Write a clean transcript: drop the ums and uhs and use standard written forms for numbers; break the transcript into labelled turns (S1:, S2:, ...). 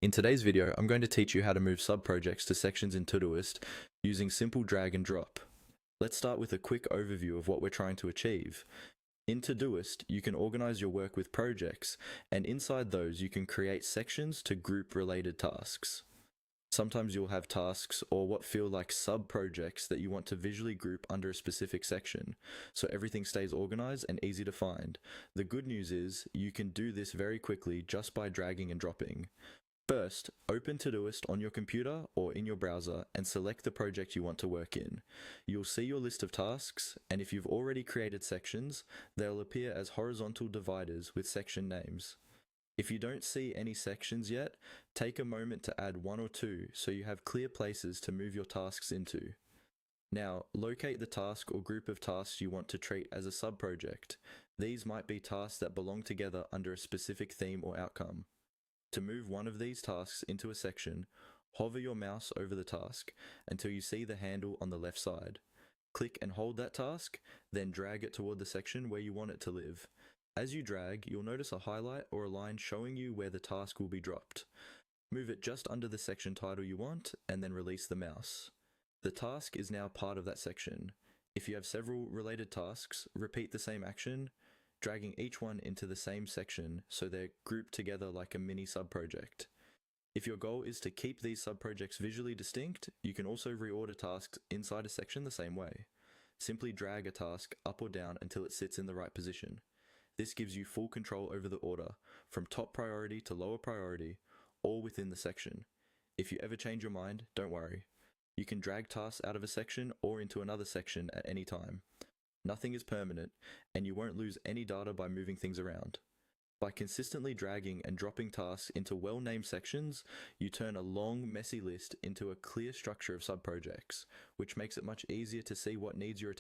S1: In today's video, I'm going to teach you how to move subprojects to sections in Todoist using simple drag and drop. Let's start with a quick overview of what we're trying to achieve. In Todoist, you can organize your work with projects, and inside those you can create sections to group related tasks. Sometimes you'll have tasks or what feel like sub-projects that you want to visually group under a specific section, so everything stays organized and easy to find. The good news is you can do this very quickly just by dragging and dropping. First, open Todoist on your computer or in your browser and select the project you want to work in. You'll see your list of tasks, and if you've already created sections, they'll appear as horizontal dividers with section names. If you don't see any sections yet, take a moment to add one or two so you have clear places to move your tasks into. Now, locate the task or group of tasks you want to treat as a subproject. These might be tasks that belong together under a specific theme or outcome. To move one of these tasks into a section, hover your mouse over the task until you see the handle on the left side. Click and hold that task, then drag it toward the section where you want it to live. As you drag, you'll notice a highlight or a line showing you where the task will be dropped. Move it just under the section title you want, and then release the mouse. The task is now part of that section. If you have several related tasks, repeat the same action, dragging each one into the same section so they're grouped together like a mini subproject. If your goal is to keep these subprojects visually distinct, you can also reorder tasks inside a section the same way. Simply drag a task up or down until it sits in the right position. This gives you full control over the order, from top priority to lower priority, all within the section. If you ever change your mind, don't worry. You can drag tasks out of a section or into another section at any time. Nothing is permanent, and you won't lose any data by moving things around. By consistently dragging and dropping tasks into well-named sections, you turn a long, messy list into a clear structure of subprojects, which makes it much easier to see what needs your attention